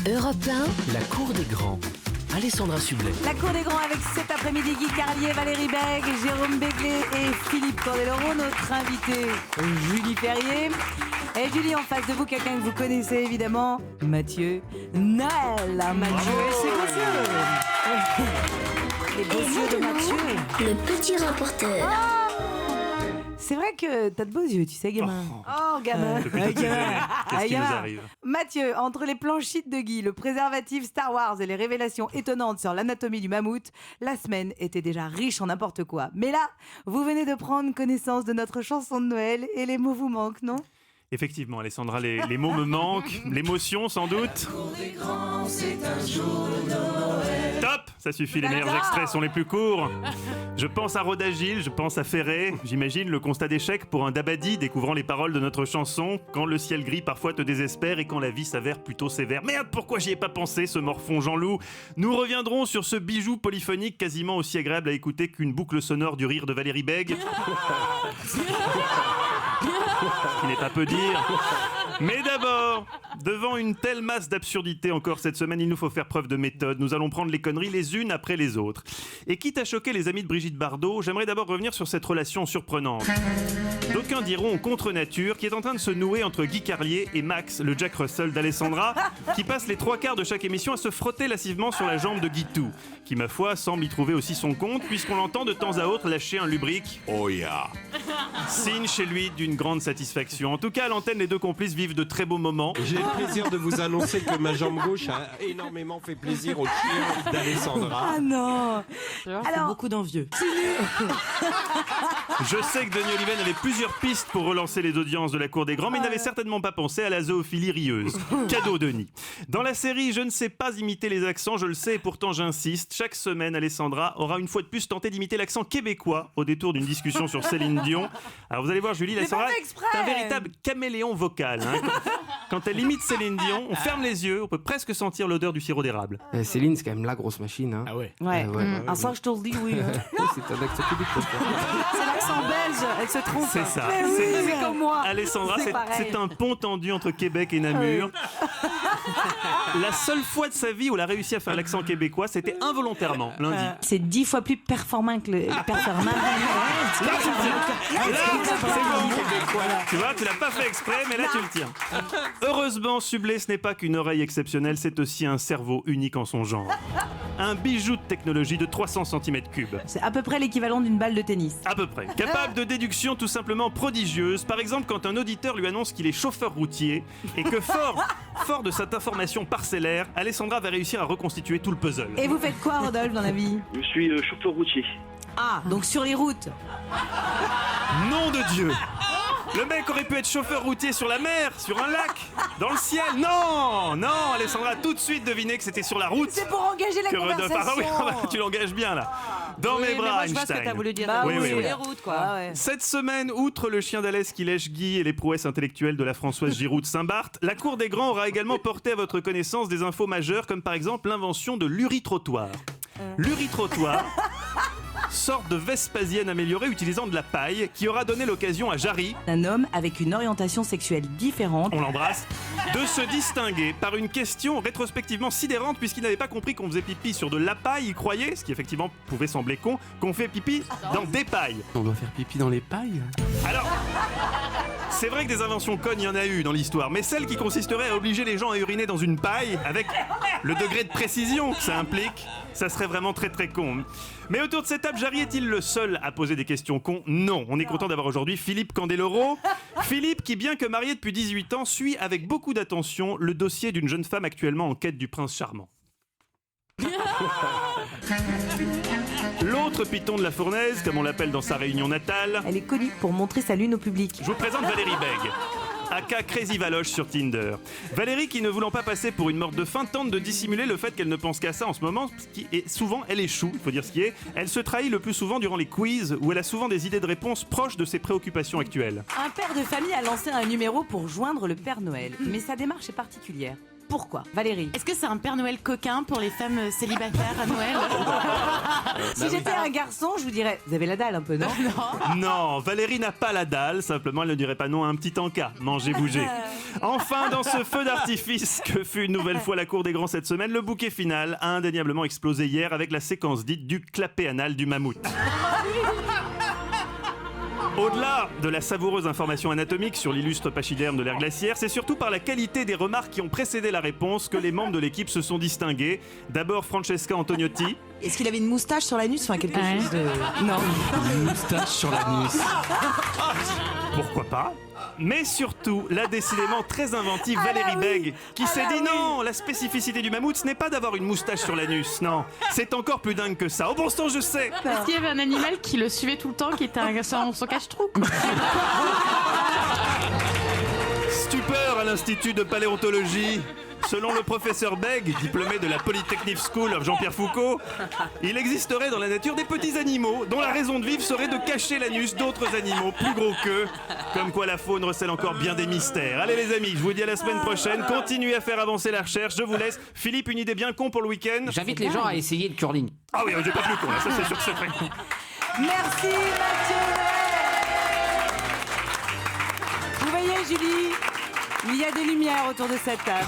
Europe 1, La cour des grands. Alessandra Sublet. La cour des grands avec cet après-midi Guy Carlier, Valérie Bègue, Jérôme Béglé et Philippe Candeloro, notre invité Julie Perrier. Et Julie, en face de vous, quelqu'un que vous connaissez évidemment, Mathieu Naël. Mathieu et ses beaux yeux. Les beaux yeux de Mathieu. Le petit rapporteur. C'est vrai que t'as de beaux yeux, tu sais, gamin. Oh, gamin. Qu'est-ce qui nous arrive ? Mathieu, entre les planchites de Guy, le préservatif Star Wars et les révélations étonnantes sur l'anatomie du mammouth, la semaine était déjà riche en n'importe quoi. Mais là, vous venez de prendre connaissance de notre chanson de Noël et les mots vous manquent, non ? Effectivement, Alessandra, les mots me manquent, l'émotion sans doute. Top, ça suffit, les meilleurs extraits sont les plus courts. Je pense à Rodagil, je pense à Ferré. J'imagine le constat d'échec pour un Dabadi découvrant les paroles de notre chanson. Quand le ciel gris parfois te désespère et quand la vie s'avère plutôt sévère. Merde, pourquoi j'y ai pas pensé, ce morfon Jean-Loup. Nous reviendrons sur ce bijou polyphonique quasiment aussi agréable à écouter qu'une boucle sonore du rire de Valérie Bègue. Ce qui n'est pas peu dire. Mais d'abord, devant une telle masse d'absurdité encore cette semaine, il nous faut faire preuve de méthode. Nous allons prendre les conneries les unes après les autres. Et quitte à choquer les amis de Brigitte Bardot, j'aimerais d'abord revenir sur cette relation surprenante. D'aucuns diront contre nature, qui est en train de se nouer entre Guy Carlier et Max, le Jack Russell d'Alessandra, qui passe les 3/4 de chaque émission à se frotter lascivement sur la jambe de Guitou, qui ma foi semble y trouver aussi son compte, puisqu'on l'entend de temps à autre lâcher un lubrique. Oh yeah. Signe chez lui d'une grande satisfaction. En tout cas, à l'antenne, les deux complices vivent de très beaux moments. J'ai le plaisir de vous annoncer que ma jambe gauche a énormément fait plaisir au chien d'Alessandra. Ah non. Alors, beaucoup d'envieux. Je sais que Denis Oliven avait plusieurs pistes pour relancer les audiences de la Cour des Grands, mais il n'avait certainement pas pensé à la zoophilie rieuse. Cadeau, Denis. Dans la série, je ne sais pas imiter les accents, je le sais, et pourtant j'insiste. Chaque semaine, Alessandra aura une fois de plus tenté d'imiter l'accent québécois au détour d'une discussion sur Céline Dion. Alors vous allez voir, Julie, Alessandra, c'est un véritable caméléon vocal. Hein. Quand elle imite Céline Dion, on ferme les yeux, on peut presque sentir l'odeur du sirop d'érable. Céline, c'est quand même la grosse machine. Hein. Ah ouais. Ouais. Ah, ça, je te le dis, oui. c'est un accent québécois. C'est l'accent belge, elle se trompe. C'est ça. Mais oui, c'est comme moi. Alessandra, C'est pareil. c'est un pont tendu entre Québec et Namur. La seule fois de sa vie où elle a réussi à faire l'accent québécois, c'était involontairement, lundi. C'est 10 fois plus performant que le performant. Là, tu le tiens. Là, c'est bon. Tu vois, tu l'as pas fait exprès, mais là, tu le tiens. Heureusement, Sublet, ce n'est pas qu'une oreille exceptionnelle, c'est aussi un cerveau unique en son genre. Un bijou de technologie de 300 cm3. C'est à peu près l'équivalent d'une balle de tennis. À peu près. Capable de déduction tout simplement prodigieuse. Par exemple, quand un auditeur lui annonce qu'il est chauffeur routier et que fort de cette information parcellaire, Alessandra va réussir à reconstituer tout le puzzle. Et vous faites quoi, Rodolphe, dans la vie ? Je suis chauffeur routier. Ah, donc sur les routes. Nom de Dieu! Le mec aurait pu être chauffeur routier sur la mer, sur un lac, dans le ciel. Non, Alessandra a tout de suite deviné que c'était sur la route. C'est pour engager la que Rodolphe... conversation. Ah oui, tu l'engages bien là. Dans mes bras, je vois ce que Einstein. t'as voulu dire. Bah oui, sur oui. les routes, quoi. Ah ouais. Cette semaine, outre le chien d'Alès qui lèche Guy et les prouesses intellectuelles de la Françoise Giroud de Saint-Barth, la Cour des Grands aura également porté à votre connaissance des infos majeures, comme par exemple l'invention de l'uritrottoir. L'uritrottoir, sorte de Vespasienne améliorée utilisant de la paille, qui aura donné l'occasion à Jarry, Un homme avec une orientation sexuelle différente. on l'embrasse, de se distinguer par une question rétrospectivement sidérante, puisqu'il n'avait pas compris qu'on faisait pipi sur de la paille, il croyait, ce qui effectivement pouvait sembler con, qu'on fait pipi dans des pailles. On doit faire pipi dans les pailles. Alors, c'est vrai que des inventions connes, il y en a eu dans l'histoire, mais celle qui consisterait à obliger les gens à uriner dans une paille, avec le degré de précision que ça implique, ça serait vraiment très très con. Mais autour de cette table, Jarry est-il le seul à poser des questions cons ? Non, on est content d'avoir aujourd'hui Philippe Candeloro. Philippe qui, bien que marié depuis 18 ans, suit avec beaucoup d'attention le dossier d'une jeune femme actuellement en quête du prince charmant. L'autre python de la fournaise, comme on l'appelle dans sa réunion natale, Elle est connue pour montrer sa lune au public. je vous présente Valérie Bègue, aka Crazy Valoche sur Tinder. Valérie, qui ne voulant pas passer pour une morte de faim, tente de dissimuler le fait qu'elle ne pense qu'à ça en ce moment, qui est souvent, elle échoue, il faut dire ce qui est. Elle se trahit le plus souvent durant les quiz, où elle a souvent des idées de réponses proches de ses préoccupations actuelles. Un père de famille a lancé un numéro pour joindre le Père Noël. Mais sa démarche est particulière. Pourquoi? Valérie. Est-ce que c'est un Père Noël coquin pour les femmes célibataires à Noël? Si j'étais un garçon, je vous dirais, vous avez la dalle un peu, non? Non, Valérie n'a pas la dalle, simplement elle ne dirait pas non à un petit encas. Mangez, bougez. Enfin, dans ce feu d'artifice que fut une nouvelle fois la cour des grands cette semaine, le bouquet final a indéniablement explosé hier avec la séquence dite du clapet anal du mammouth. Au-delà de la savoureuse information anatomique sur l'illustre pachyderme de l'ère glaciaire, c'est surtout par la qualité des remarques qui ont précédé la réponse que les membres de l'équipe se sont distingués. D'abord Francesca Antoniotti. Est-ce qu'il avait une moustache sur l'anus? Enfin, quelque chose de... Non. Une moustache sur l'anus. Pourquoi pas? Mais surtout, la décidément très inventive Valérie Bègue, qui s'est dit non, la spécificité du mammouth, ce n'est pas d'avoir une moustache sur l'anus, non. C'est encore plus dingue que ça. Oh bon sang, je sais. Est-ce qu'il y avait un animal qui le suivait tout le temps, qui était son cache-trou? Stupeur à l'Institut de paléontologie. Selon le professeur Bègue, diplômé de la Polytechnic School of Jean-Pierre Foucault, il existerait dans la nature des petits animaux dont la raison de vivre serait de cacher l'anus d'autres animaux plus gros qu'eux. Comme quoi la faune recèle encore bien des mystères. Allez les amis, je vous dis à la semaine prochaine. Continuez à faire avancer la recherche, je vous laisse. Philippe, une idée bien con pour le week-end? J'invite les gens à essayer le curling. Ah oui, j'ai pas plus con là, ça c'est sûr que c'est très con. Merci Mathieu. Vous voyez Julie, il y a des lumières autour de cette table.